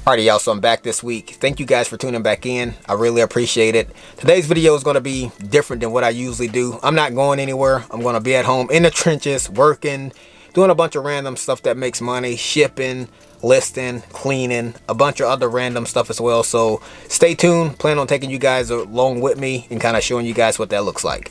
Alrighty y'all, so I'm back this week. Thank you guys for tuning back in. I really appreciate it. Today's video is going to be different than what I usually do. I'm not going anywhere. I'm going to be at home in the trenches, working, doing a bunch of random stuff that makes money, shipping, listing, cleaning, a bunch of other random stuff as well. So stay tuned. Plan on taking you guys along with me and kind of showing you guys what that looks like.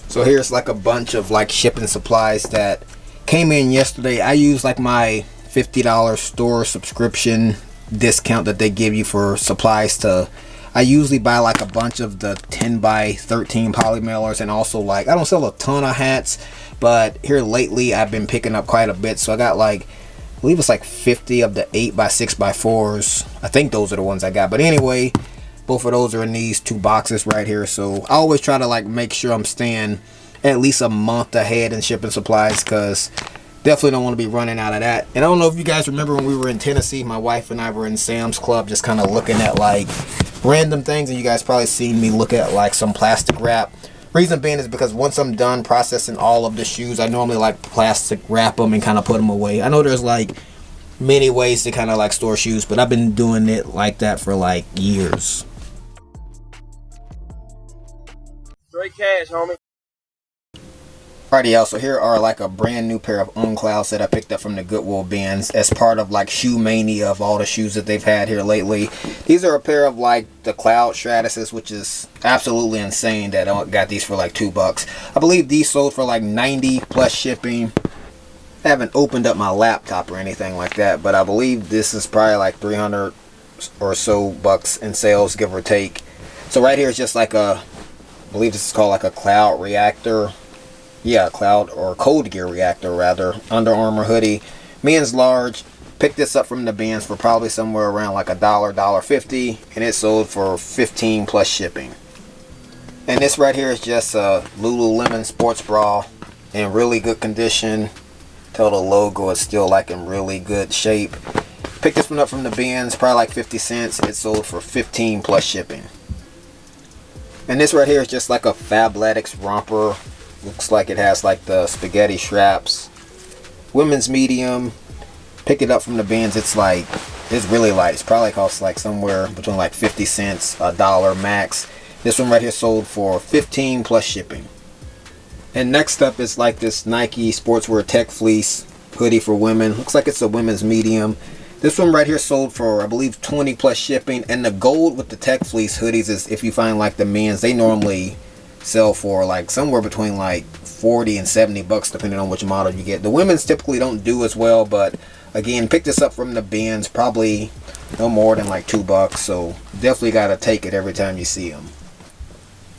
So here's like a bunch of like shipping supplies that came in yesterday. I used like my $50 store subscription discount that they give you for supplies to. I usually buy like a bunch of the 10 by 13 poly mailers, and also like I don't sell a ton of hats, but here lately I've been picking up quite a bit. So I got like, I believe it's like 50 of the 8 by 6 by 4s. I think those are the ones I got, but anyway, both of those are in these two boxes right here. So I always try to like make sure I'm staying at least a month ahead in shipping supplies, because definitely don't want to be running out of that. And I don't know if you guys remember when we were in Tennessee, my wife and I were in Sam's Club just kind of looking at like random things, and you guys probably seen me look at like some plastic wrap. Reason being is because once I'm done processing all of the shoes, I normally like plastic wrap them and kind of put them away. I know there's like many ways to kind of like store shoes, but I've been doing it like that for like years. Straight cash, homie. Alrighty y'all, so here are like a brand new pair of Unclouds that I picked up from the Goodwill bins as part of like shoe mania of all the shoes that they've had here lately. These are a pair of like the Cloud Stratuses, which is absolutely insane that I got these for like $2. I believe these sold for like 90 plus shipping. I haven't opened up my laptop or anything like that, but I believe this is probably like 300 or so bucks in sales, give or take. So right here is just like a, I believe this is called like a Cloud Reactor. Yeah, Cloud or Cold Gear Reactor rather. Under Armour hoodie. Men's large. Picked this up from the bins for probably somewhere around like $1.50, and it sold for 15 plus shipping. And this right here is just a Lululemon sports bra in really good condition. Tell the logo is still like in really good shape. Picked this one up from the bins, probably like 50 cents. It sold for 15 plus shipping. And this right here is just like a Fabletics romper. Looks like it has like the spaghetti straps. Women's medium. Picked it up from the bins. It's really light. It's probably costs like somewhere between like 50 cents, $1 max. This one right here sold for 15 plus shipping. And next up is like this Nike Sportswear Tech Fleece hoodie for women. Looks like it's a women's medium. This one right here sold for, I believe, 20 plus shipping. And the gold with the Tech Fleece hoodies is, if you find like the men's, they normally sell for like somewhere between like 40 and 70 bucks depending on which model you get. The women's typically don't do as well, but again, pick this up from the bins, probably no more than like $2, so definitely got to take it every time you see them.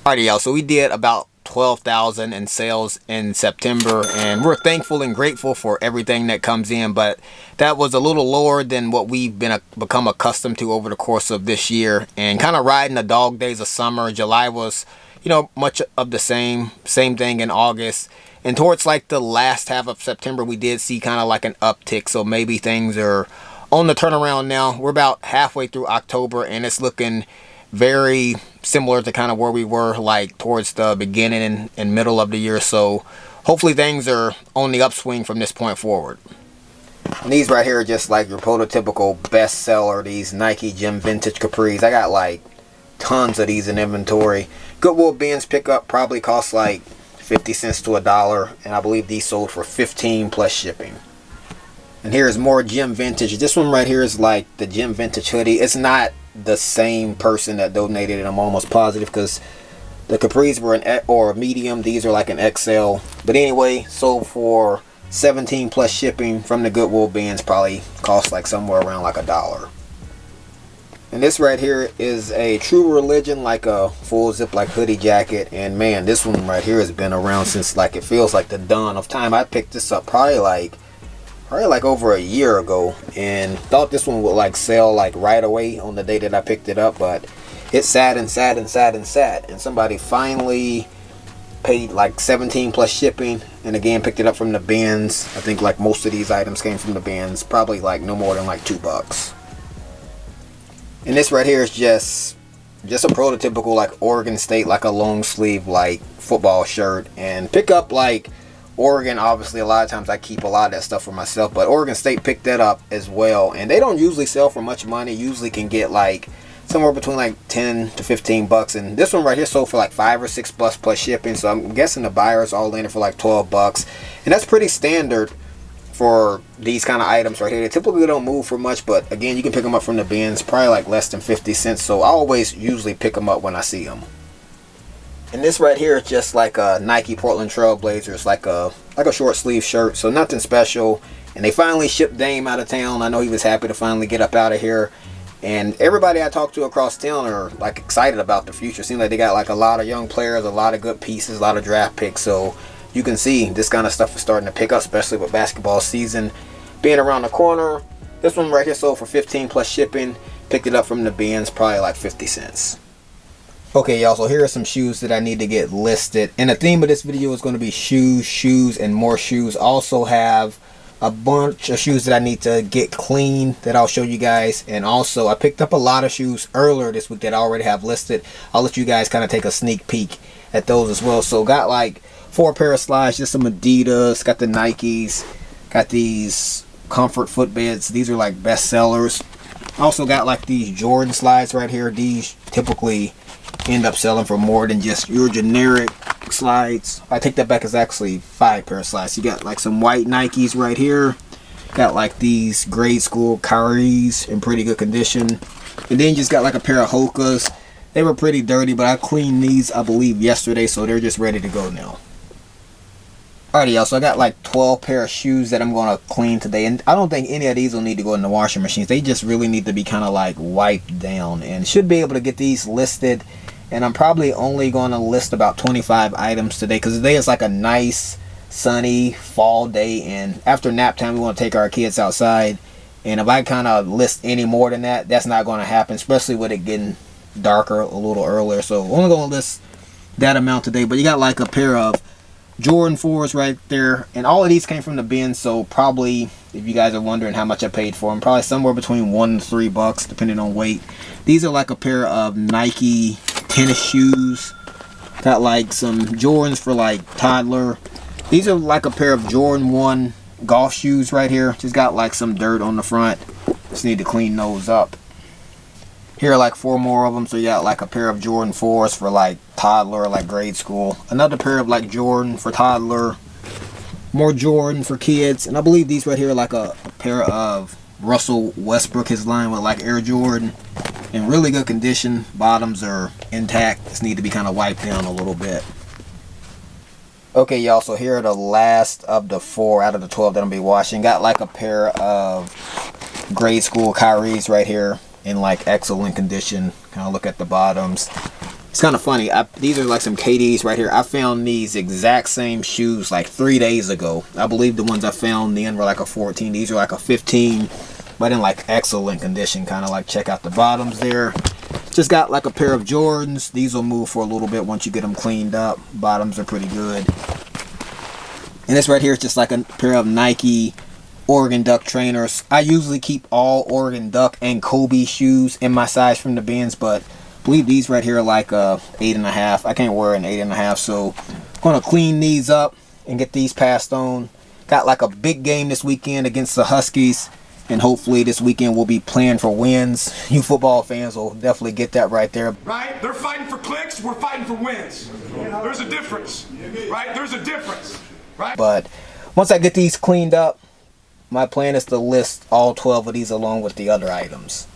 Alrighty y'all, so we did about 12,000 in sales in September, and we're thankful and grateful for everything that comes in, but that was a little lower than what we've become accustomed to over the course of this year, and kind of riding the dog days of summer. July was, you know, much of the same thing in August, and towards like the last half of September we did see kind of like an uptick, so maybe things are on the turnaround now. We're about halfway through October, and it's looking very similar to kind of where we were like towards the beginning and middle of the year, so hopefully things are on the upswing from this point forward. And these right here are just like your prototypical bestseller, these Nike Gym Vintage Capris. I got like tons of these in inventory. Goodwill bins pickup probably costs like 50 cents to $1, and I believe these sold for 15 plus shipping. And here's more Gym Vintage. This one right here is like the Gym Vintage hoodie. It's not the same person that donated it, I'm almost positive, because the Capris were a medium. These are like an XL. But anyway, sold for 17 plus shipping from the Goodwill bins. Probably cost like somewhere around like $1. And this right here is a True Religion, like a full zip like hoodie jacket. And man, this one right here has been around since like, it feels like the dawn of time. I picked this up probably like over a year ago, and thought this one would like sell like right away on the day that I picked it up, but it sat and sat and sat and sat, and somebody finally paid like 17 plus shipping, and again picked it up from the bins. I think like most of these items came from the bins, probably like no more than like $2. And this right here is just a prototypical like Oregon State, like a long sleeve like football shirt, and pick up like Oregon, obviously, a lot of times I keep a lot of that stuff for myself, but Oregon State picked that up as well, and they don't usually sell for much money. Usually can get like somewhere between like 10 to 15 bucks, and this one right here sold for like 5 or 6 bucks plus shipping, so I'm guessing the buyers all in it for like 12 bucks, and that's pretty standard for these kind of items right here. They typically don't move for much, but again, you can pick them up from the bins, probably like less than 50 cents, so I always usually pick them up when I see them. And this right here is just like a Nike Portland Trail Blazers, like a short sleeve shirt, so nothing special. And they finally shipped Dame out of town. I know he was happy to finally get up out of here. And everybody I talked to across town are like excited about the future. Seems like they got like a lot of young players, a lot of good pieces, a lot of draft picks. So you can see this kind of stuff is starting to pick up, especially with basketball season being around the corner. This one right here sold for 15 plus shipping. Picked it up from the bins, probably like 50 cents. Okay, y'all, so here are some shoes that I need to get listed. And the theme of this video is going to be shoes, and more shoes. Also have a bunch of shoes that I need to get clean that I'll show you guys. And also, I picked up a lot of shoes earlier this week that I already have listed. I'll let you guys kind of take a sneak peek at those as well. So got like 4 pair of slides, just some Adidas, got the Nikes, got these comfort footbeds. These are like best sellers. Also got like these Jordan slides right here. These typically end up selling for more than just your generic slides. I take that back, it's actually 5 pair of slides. You got like some white Nikes right here. Got like these grade school Kyries in pretty good condition. And then you just got like a pair of Hokas. They were pretty dirty, but I cleaned these, I believe, yesterday, so they're just ready to go now. Alrighty, y'all, so I got like 12 pair of shoes that I'm going to clean today. And I don't think any of these will need to go in the washing machines. They just really need to be kind of like wiped down. And should be able to get these listed. And I'm probably only going to list about 25 items today, because today is like a nice, sunny fall day. And after nap time, we want to take our kids outside. And if I kind of list any more than that, that's not going to happen, especially with it getting darker a little earlier. So only going to list that amount today. But you got like a pair of Jordan 4s right there, and all of these came from the bin, so probably, if you guys are wondering how much I paid for them, probably somewhere between $1 and $3 depending on weight. These are like a pair of Nike tennis shoes. Got like some Jordans for like toddler. These are like a pair of Jordan 1 golf shoes right here. Just got like some dirt on the front. Just need to clean those up. Here are like 4 more of them. So you got like a pair of Jordan 4s for like toddler, like grade school. Another pair of like Jordan for toddler. More Jordan for kids. And I believe these right here are like a pair of Russell Westbrook, his line with like Air Jordan. In really good condition. Bottoms are intact. Just need to be kind of wiped down a little bit. Okay, y'all, so here are the last of the 4 out of the 12 that I'm going to be washing. Got like a pair of grade school Kyries right here in like excellent condition. Kind of look at the bottoms. It's kind of funny. These are like some KDs right here. I found these exact same shoes like 3 days ago. I believe the ones I found then were like a 14. These are like a 15, but in like excellent condition. Kind of like check out the bottoms there. Just got like a pair of Jordans. These will move for a little bit once you get them cleaned up. Bottoms are pretty good. And this right here is just like a pair of Nike Oregon Duck trainers. I usually keep all Oregon Duck and Kobe shoes in my size from the bins, but I believe these right here are like 8.5. I can't wear an 8.5, so I'm gonna clean these up and get these passed on. Got like a big game this weekend against the Huskies, and hopefully this weekend we'll be playing for wins. You football fans will definitely get that right there. Right? They're fighting for clicks, we're fighting for wins. There's a difference, right? There's a difference, right? But once I get these cleaned up, my plan is to list all 12 of these along with the other items.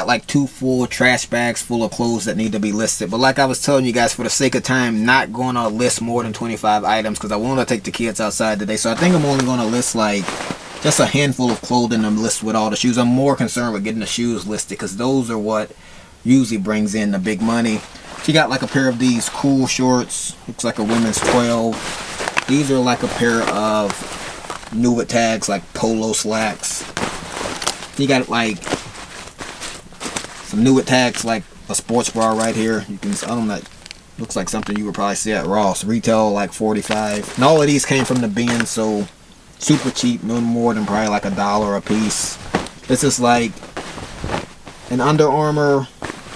like 2 full trash bags full of clothes that need to be listed. But like I was telling you guys, for the sake of time, not going to list more than 25 items because I want to take the kids outside today. So I think I'm only going to list like just a handful of clothing and list with all the shoes. I'm more concerned with getting the shoes listed because those are what usually brings in the big money. She got like a pair of these cool shorts. Looks like a women's 12. These are like a pair of new tags, like polo slacks. You got like some new tags, like a sports bra right here. You can, I don't know, looks like something you would probably see at Ross. Retail like $45. And all of these came from the bin, so super cheap, no more than probably like $1 a piece. This is like an Under Armour,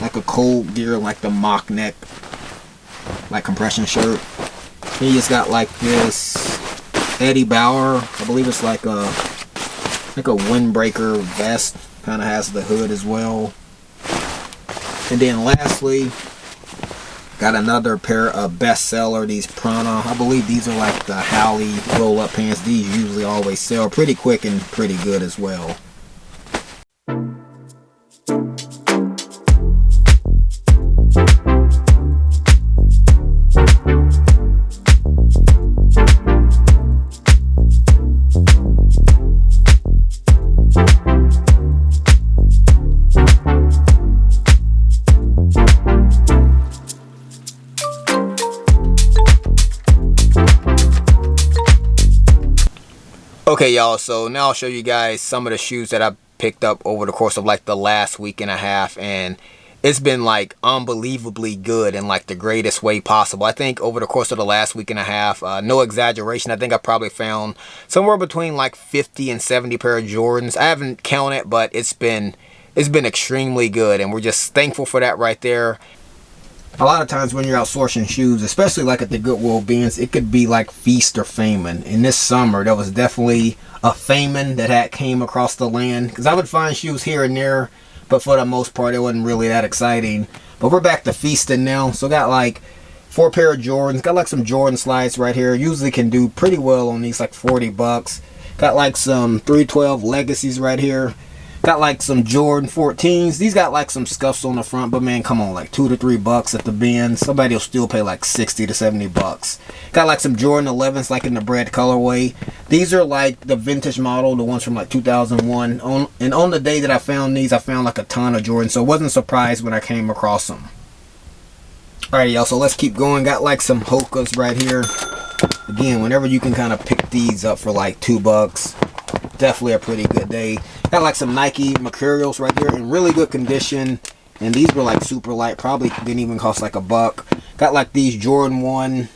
like a cold gear, like the mock neck, like compression shirt. He just got like this Eddie Bauer, I believe it's like a windbreaker vest, kind of has the hood as well. And then lastly, got another pair of bestseller, these Prana. I believe these are like the Howley roll-up pants. These usually always sell pretty quick and pretty good as well. Okay, y'all, so now I'll show you guys some of the shoes that I picked up over the course of like the last week and a half, and it's been like unbelievably good in like the greatest way possible. I think over the course of the last week and a half, no exaggeration, I think I probably found somewhere between like 50 and 70 pair of Jordans. I haven't counted, but it's been extremely good, and we're just thankful for that right there. A lot of times when you're out sourcing shoes, especially like at the Goodwill bins, it could be like feast or famine. And this summer, there was definitely a famine that had came across the land. Because I would find shoes here and there, but for the most part, it wasn't really that exciting. But we're back to feasting now. So got like 4 pair of Jordans. Got like some Jordan slides right here. Usually can do pretty well on these, like $40. Got like some 312 Legacies right here. Got like some Jordan 14s. These got like some scuffs on the front, but man, come on, like $2 to $3 at the bin. Somebody will still pay like 60 to 70 bucks. Got like some Jordan 11s, like in the bread colorway. These are like the vintage model, the ones from like 2001. And on the day that I found these, I found like a ton of Jordan, so I wasn't surprised when I came across them. Alright, y'all, so let's keep going. Got like some Hokas right here. Again, whenever you can kind of pick these up for like $2, definitely a pretty good day. Got like some Nike Mercurials right here in really good condition, and these were like super light, probably didn't even cost like $1. Got like these Jordan 1,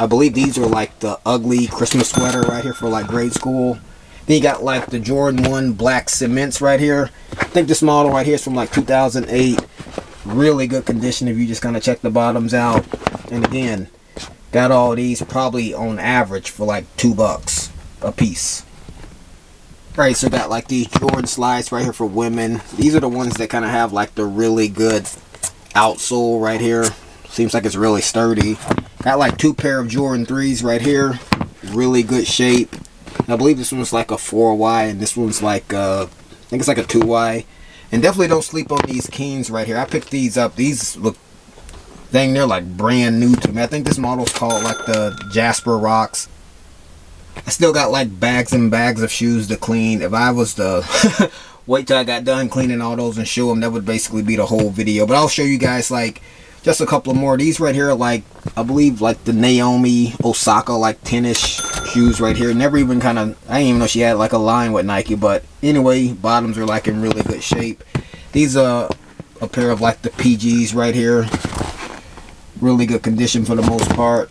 I believe these are like the ugly Christmas sweater right here for like grade school. Then you got like the Jordan 1 black cements right here. I think this model right here is from like 2008. Really good condition if you just kind of check the bottoms out. And again, got all these probably on average for like $2 a piece. Alright, so got like these Jordan slides right here for women. These are the ones that kind of have like the really good outsole right here. Seems like it's really sturdy. Got like 2 pair of Jordan 3s right here. Really good shape. I believe this one's like a 4Y and this one's like I think it's like a 2Y. And definitely don't sleep on these Keens right here. I picked these up. These look, dang, they're like brand new to me. I think this model's called like the Jasper Rocks. I still got like bags and bags of shoes to clean. If I was to wait till I got done cleaning all those and show them, that would basically be the whole video. But I'll show you guys like just a couple of more. These right here are like, I believe like the Naomi Osaka like tennis shoes right here. Never even kind of, I didn't even know she had like a line with Nike. But anyway, bottoms are like in really good shape. These are a pair of like the PGs right here. Really good condition for the most part.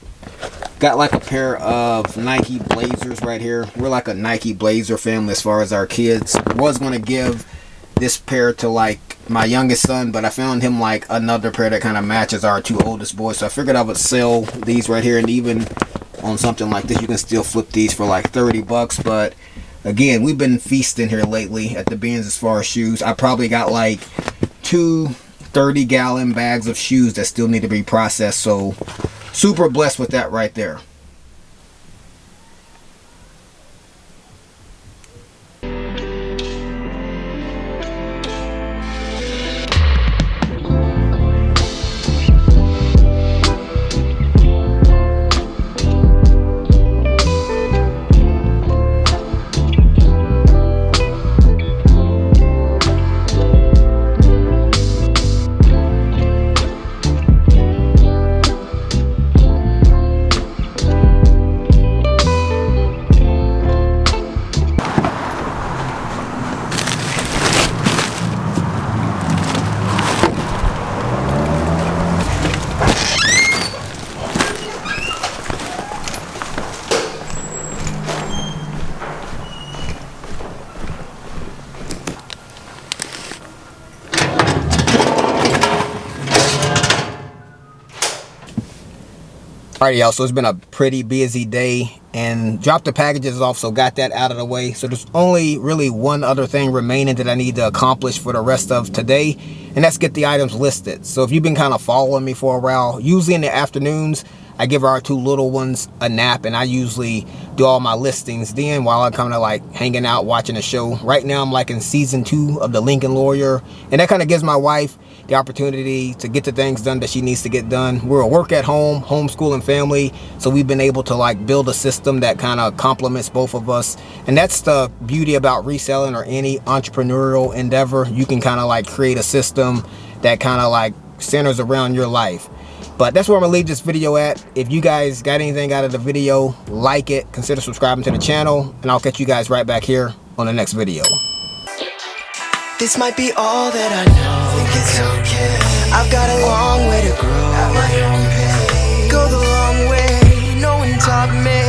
Got like a pair of Nike Blazers right here. We're like a Nike Blazer family as far as our kids. Was going to give this pair to like my youngest son, but I found him like another pair that kind of matches our 2 oldest boys. So I figured I would sell these right here, and even on something like this, you can still flip these for like $30. But again, we've been feasting here lately at the bins as far as shoes. I probably got like 2 30-gallon bags of shoes that still need to be processed. So super blessed with that right there. Alright, y'all, so it's been a pretty busy day and dropped the packages off, so got that out of the way. So there's only really one other thing remaining that I need to accomplish for the rest of today, and that's get the items listed. So if you've been kind of following me for a while, usually in the afternoons I give our two little ones a nap, and I usually do all my listings then while I'm kind of like hanging out watching a show. Right now I'm like in season 2 of The Lincoln Lawyer, and that kind of gives my wife the opportunity to get the things done that she needs to get done. We're a work at home, homeschooling family, so we've been able to like build a system that kind of complements both of us. And that's the beauty about reselling or any entrepreneurial endeavor. You can kind of like create a system that kind of like centers around your life. But that's where I'm gonna leave this video at. If you guys got anything out of the video, like it, consider subscribing to the channel, and I'll catch you guys right back here on the next video. This might be all that I know. Think it's okay. I've got a long way to grow. At my own pace. Go the long way. No one taught me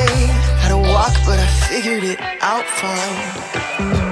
how to walk, but I figured it out fine.